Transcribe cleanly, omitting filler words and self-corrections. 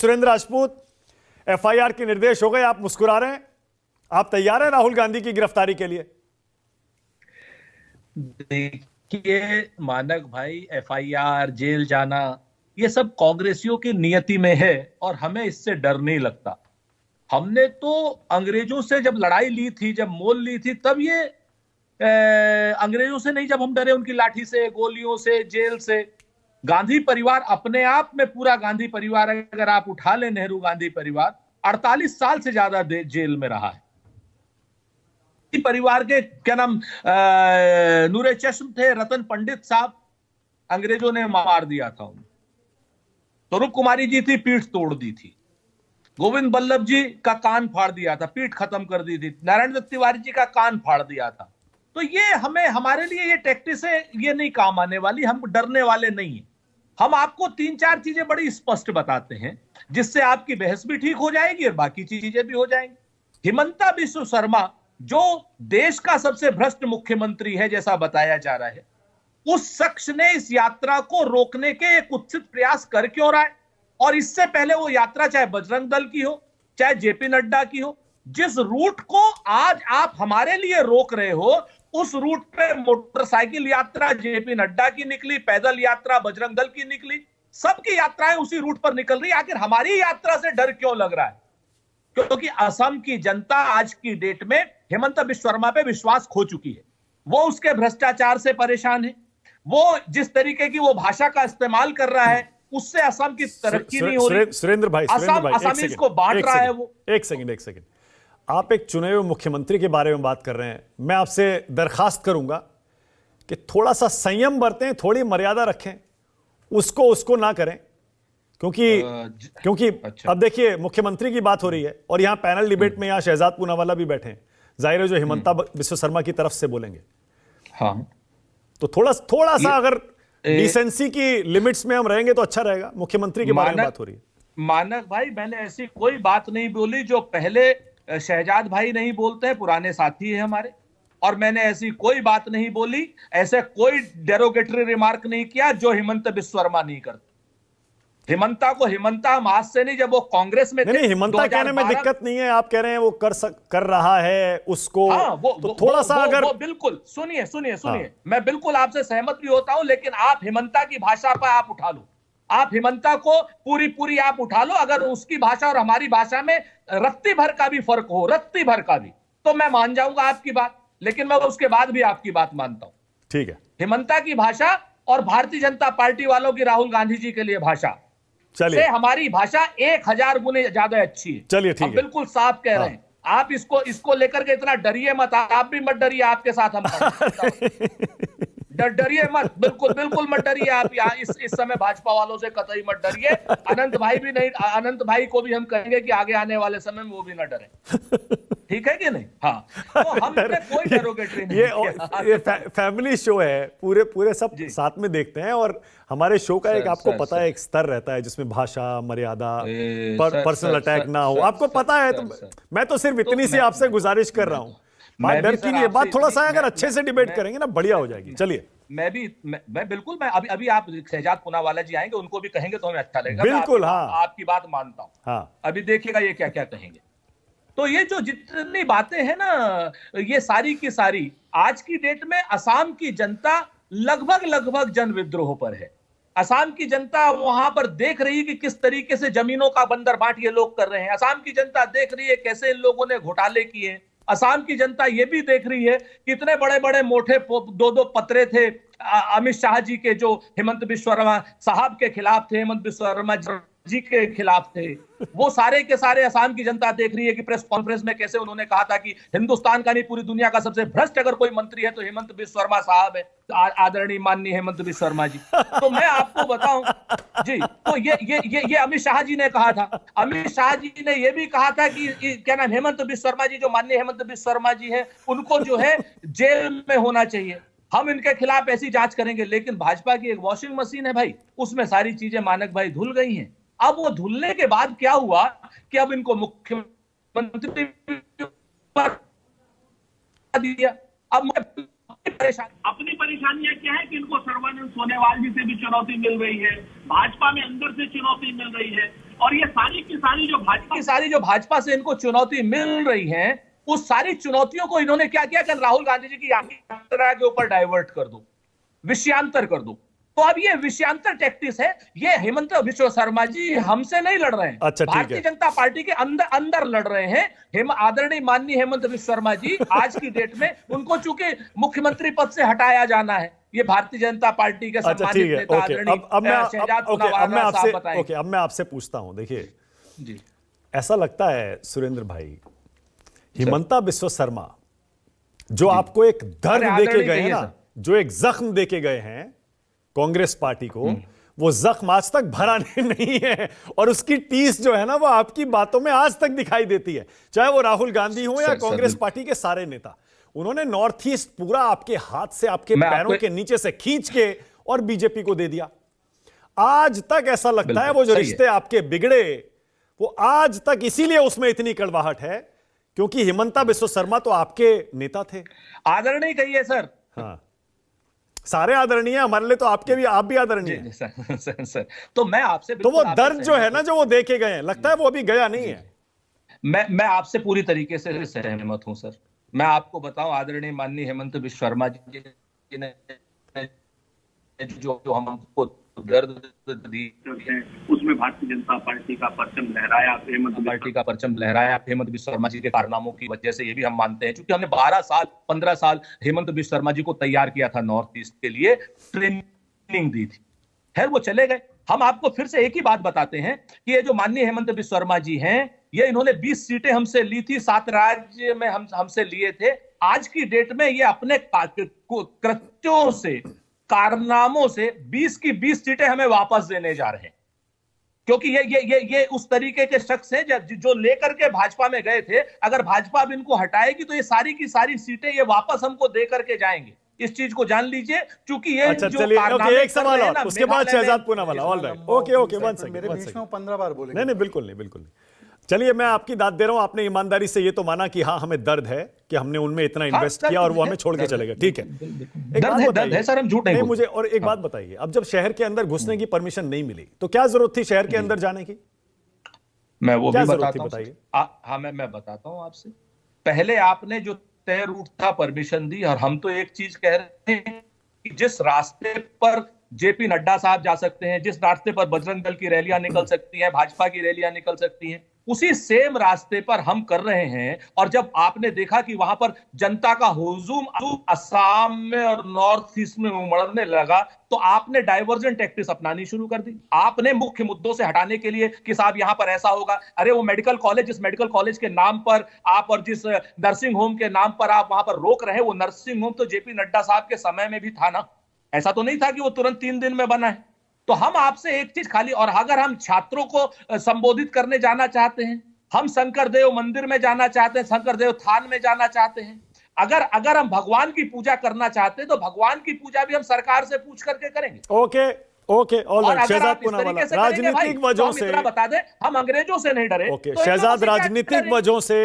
Surendra Rajput, FIR के निर्देश हो गए, आप मुस्कुरा रहे हैं, आप तैयार हैं राहुल गांधी की गिरफ्तारी के लिए? देखिए मानक भाई, एफआईआर, जेल जाना, ये सब कांग्रेसियों की नियति में है और हमें इससे डर नहीं लगता। हमने तो अंग्रेजों से जब लड़ाई ली थी, जब मोल ली थी, तब ये अंग्रेजों से नहीं जब हम डरे, उनकी लाठी से, गोलियों से, जेल से। गांधी परिवार अपने आप में, पूरा गांधी परिवार अगर आप उठा लें, नेहरू गांधी परिवार 48 साल से ज्यादा जेल में रहा है। परिवार के क्या नाम, नूरे चश्म थे रतन पंडित साहब, अंग्रेजों ने मार दिया था उन्हें। स्वरूप कुमारी जी थी, पीठ तोड़ दी थी। गोविंद बल्लभ जी का कान फाड़ दिया था, पीठ खत्म कर दी थी। नारायण दत्त तिवारी जी का कान फाड़ दिया था। तो ये हमारे लिए ये टैक्टिस है, ये नहीं काम आने वाली। हम डरने वाले नहीं है। हम आपको 3-4 चीजें बड़ी स्पष्ट बताते हैं, जिससे आपकी बहस भी ठीक हो जाएगी और बाकी चीजें भी हो जाएंगी। हिमंता बिस्व शर्मा, जो देश का सबसे भ्रष्ट मुख्यमंत्री है जैसा बताया जा रहा है, उस शख्स ने इस यात्रा को रोकने के एक कुत्सित प्रयास कर क्यों रहा है? और इससे पहले वो यात्रा चाहे बजरंग दल की हो, चाहे जेपी नड्डा की हो, जिस रूट को आज आप हमारे लिए रोक रहे हो, उस रूट पे मोटरसाइकिल यात्रा जेपी नड्डा की निकली, पैदल यात्रा बजरंग दल की निकली, सबकी यात्राएं उसी रूट पर निकल रही। आखिर हमारी यात्रा से डर क्यों लग रहा है? क्योंकि असम की जनता आज की डेट में हेमंत बिस्व शर्मा पे विश्वास खो चुकी है। वो उसके भ्रष्टाचार से परेशान है। वो जिस तरीके की वो भाषा का इस्तेमाल कर रहा है, उससे असम की तरक्की नहीं हो रही। सुरेंद्र भाई, असमीज को बांट रहा है वो। एक सेकंड, आप एक चुने हुए मुख्यमंत्री के बारे में बात कर रहे हैं। मैं आपसे दरखास्त करूंगा कि थोड़ा सा संयम बरतें, थोड़ी मर्यादा रखें, उसको ना करें, क्योंकि अच्छा। अब देखिए, मुख्यमंत्री की बात हो रही है और यहां पैनल डिबेट में यहां शहजाद पूनावाला भी बैठे हैं। जाहिर है जो हिमंता बिस्व शर्मा की तरफ से बोलेंगे। हाँ, तो थोड़ा सा अगर डिसेंसी की लिमिट्स में हम रहेंगे तो अच्छा रहेगा। मुख्यमंत्री के बारे में बात हो रही है। मानक भाई, मैंने ऐसी कोई बात नहीं बोली जो पहले शहजाद भाई नहीं बोलते हैं, पुराने साथी है हमारे। और मैंने ऐसी कोई बात नहीं बोली, ऐसे कोई डेरोगेटरी रिमार्क नहीं किया जो हिमंत बिस्व शर्मा नहीं करते। हिमंता को हिमंता हम आज से नहीं, जब वो कांग्रेस में नहीं, हिमंता कहने में दिक्कत नहीं है। आप कह रहे हैं वो कर रहा है उसको। हाँ, तो थोड़ा सा अगर बिल्कुल सुनिए, हाँ। मैं बिल्कुल आपसे सहमत भी होता हूं, लेकिन आप हिमंता की भाषा पर आप उठा लो। आप हिमंता को पूरी आप उठा लो। अगर उसकी भाषा और हमारी भाषा में रत्ती भर का भी फर्क हो, रत्ती भर का भी, तो मैं मान जाऊंगा आपकी बात। लेकिन मैं उसके बाद भी आपकी बात मानता हूं। ठीक है। हिमंता की भाषा और भारतीय जनता पार्टी वालों की राहुल गांधी जी के लिए भाषा से हमारी भाषा 1000 गुने ज्यादा अच्छी है। चलिए, ठीक है, बिल्कुल साफ कह रहे हैं। आप इसको लेकर के इतना डरिए मत। आप भी मत डरिए, आपके साथ हम डरिए मत, बिल्कुल मत डरिए। आप यहाँ इस समय भाजपा वालों से कतई मत डरिए। अनंत भाई भी नहीं, अनंत भाई को भी हम कहेंगे कि आगे आने वाले समय में वो भी ना डरे। ठीक है कि नहीं? हाँ, तो हम कोई डेरोगेटरी नहीं। ये फैमिली शो है, पूरे सब साथ में देखते हैं। और हमारे शो का एक आपको पता है एक स्तर रहता है जिसमें भाषा, मर्यादा, पर्सनल अटैक ना हो। आपको पता है। तो मैं तो सिर्फ इतनी सी आपसे गुजारिश कर रहा हूं, बात डर की नहीं है। बात थोड़ा सा अगर अच्छे से डिबेट करेंगे ना, बढ़िया हो जाएगी। चलिए, मैं बिल्कुल, मैं अभी आप शहजाद पूनावाला जी आएंगे, उनको भी कहेंगे तो हमें अच्छा लगेगा। बिल्कुल, हाँ, आपकी बात मानता हूं। हाँ, अभी देखिएगा ये क्या क्या कहेंगे। तो ये जो जितनी बातें हैं ना, ये सारी की सारी आज की डेट में असम की जनता लगभग जन विद्रोह पर है। असम की जनता वहां पर देख रही है कि किस तरीके से जमीनों का बंदर बांट ये लोग कर रहे हैं। असम की जनता देख रही है कैसे इन लोगों ने घोटाले किए। असम की जनता ये भी देख रही है कि इतने बड़े मोटे 2 पत्रे थे अमित शाह जी के, जो हेमंत बिस्व शर्मा साहब के खिलाफ थे, हेमंत बिस्व शर्मा जी के खिलाफ थे। वो सारे के सारे असम की जनता देख रही है कि प्रेस कॉन्फ्रेंस में कैसे उन्होंने कहा था कि हिंदुस्तान का नहीं, पूरी दुनिया का सबसे भ्रष्ट अगर कोई मंत्री है तो हेमंत बिस्व शर्मा साहब है, आदरणीय माननीय हेमंत बिस्व शर्मा जी। तो मैं आपको बताऊं जी, तो ये अमित शाह जी ने कहा था। अमित शाह जी ने यह भी कहा था कि क्या नाम, हेमंत बिस्व शर्मा जी, जो माननीय हेमंत बिस्व शर्मा जी है, उनको जो है जेल में होना चाहिए। हम इनके खिलाफ ऐसी जांच करेंगे। लेकिन भाजपा की एक वॉशिंग मशीन है भाई, उसमें सारी चीजें मानक भाई धुल गई हैं। अब वो धुलने के बाद क्या हुआ कि अब इनको मुख्यमंत्री दिया। अब अपनी परेशानियां क्या है कि इनको सर्बानंद सोनोवाल जी से भी चुनौती मिल रही है, भाजपा में अंदर से चुनौती मिल रही है। और ये सारी की सारी जो भाजपा से इनको चुनौती मिल रही है, उस सारी चुनौतियों को इन्होंने क्या किया कि राहुल गांधी जी की यात्रा के ऊपर डाइवर्ट कर दो, विषयांतर कर दो। तो अब ये विषयांतर टैक्टिस है। ये हेमंत बिश्व शर्मा जी हमसे नहीं लड़ रहे हैं, अच्छा, भारतीय जनता पार्टी के अंदर लड़ रहे हैं। आदरणीय माननीय हेमंत बिश्व शर्मा जी आज की डेट में उनको चूंकि मुख्यमंत्री पद से हटाया जाना है, ये भारतीय जनता पार्टी के सम्मानित नेता आदरणीय शहजाद पूनावाला साहब बताएंगे। अब मैं आपसे पूछता हूं, देखिए जी, ऐसा लगता है सुरेंद्र भाई, हिमंता बिश्व शर्मा जो आपको एक दर्द देके गए हैं ना, जो एक जख्म देके गए हैं कांग्रेस पार्टी को, वो जख्म आज तक भरा नहीं है, और उसकी टीस जो है ना वो आपकी बातों में आज तक दिखाई देती है, चाहे वो राहुल गांधी हो या कांग्रेस पार्टी के सारे नेता। उन्होंने नॉर्थ ईस्ट पूरा आपके हाथ से, आपके पैरों के नीचे से खींच के और बीजेपी को दे दिया। आज तक ऐसा लगता है वो जो रिश्ते आपके बिगड़े, वो आज तक इसीलिए उसमें इतनी कड़वाहट है क्योंकि हिमंता बिश्व शर्मा तो आपके नेता थे। आदरणीय कहिए सर। हाँ, सारे आदरणीय, हमारे लिए तो आपके भी, आप भी आदरणीय सर। तो मैं आपसे, तो वो दर्द जो है ना जो वो देके गए हैं, लगता है वो अभी गया नहीं है। मैं आपसे पूरी तरीके से सहमत हूं सर। मैं आपको बताऊं, आदरणीय माननीय हेमंत बिश्व शर्मा जी ने जो हमको दर्द दी, उसमें भारतीय जनता पार्टी का परचम लहराया, हेमंत बिश्व शर्मा जी के कारनामों की वजह से, ये भी हम मानते हैं, क्योंकि हमने 15 साल हेमंत बिश्व शर्मा जी को तैयार किया था, नॉर्थ ईस्ट के लिए ट्रेनिंग दी थी। खैर वो चले गए। हम आपको फिर से एक ही बात बताते हैं कि ये जो माननीय हेमंत बिश्व शर्मा जी हैं, ये इन्होंने 20 सीटें हमसे ली थी, 7 राज्य में हमसे लिए थे। आज की डेट में ये अपने कृत्यों से, कारनामों से 20 की 20 सीटें हमें वापस देने जा रहे हैं, क्योंकि ये उस तरीके के शख्स हैं जो लेकर के भाजपा में गए थे। अगर भाजपा अब इनको हटाएगी तो ये सारी की सारी सीटें ये वापस हमको दे करके जाएंगे। इस चीज को जान लीजिए, क्योंकि ये अच्छा, जो चलिए, एक सवाल और, उसके बाद Shehzad Poonawalla. All right, okay, one second, मेरे बीच में 15 बार बोले। नहीं, बिल्कुल नहीं। चलिए, मैं आपकी दाद दे रहा हूं, आपने ईमानदारी से ये तो माना कि हाँ हमें दर्द है कि हमने उनमें इतना इन्वेस्ट किया और वो हमें छोड़ के चले गए, ठीक है। दर्द है सर, हम झूठ नहीं। मुझे और एक बात बताइए, अब जब शहर के अंदर घुसने की परमिशन नहीं मिली तो क्या जरूरत थी शहर के अंदर जाने की? मैं वो भी बताता हूं, बताइए। हाँ, मैं बताता हूं आपसे। पहले आपने जो तय रूट था परमिशन दी, और हम तो एक चीज कह रहे हैं कि जिस रास्ते पर जेपी नड्डा साहब जा सकते हैं, जिस रास्ते पर बजरंग दल की रैलियां निकल सकती हैं, भाजपा की रैलियां निकल सकती हैं, उसी सेम रास्ते पर हम कर रहे हैं। और जब आपने देखा कि वहां पर जनता का हुजूम असम में और नॉर्थ ईस्ट में उमड़ने लगा, तो आपने डाइवर्जन टैक्टिक्स अपनानी शुरू कर दी। आपने मुख्य मुद्दों से हटाने के लिए कि साहब यहां पर ऐसा होगा, अरे वो मेडिकल कॉलेज, जिस मेडिकल कॉलेज के नाम पर आप और जिस नर्सिंग होम के नाम पर आप वहां पर रोक रहे हैं, वो नर्सिंग होम तो जेपी नड्डा साहब के समय में भी था ना। ऐसा तो नहीं था कि वो तुरंत 3 दिन में बना है। तो हम आपसे एक चीज खाली, और अगर हम छात्रों को संबोधित करने जाना चाहते हैं, हम शंकरदेव मंदिर में जाना चाहते हैं, शंकरदेव थान में जाना चाहते हैं, अगर हम भगवान की पूजा करना चाहते हैं, तो भगवान की पूजा भी हम सरकार से पूछ करके करेंगे। Okay, all right. Shehzad Poonawalla, राजनीतिक वजहों से बता दें, हम अंग्रेजों से नहीं डरे। शहजाद, राजनीतिक वजहों से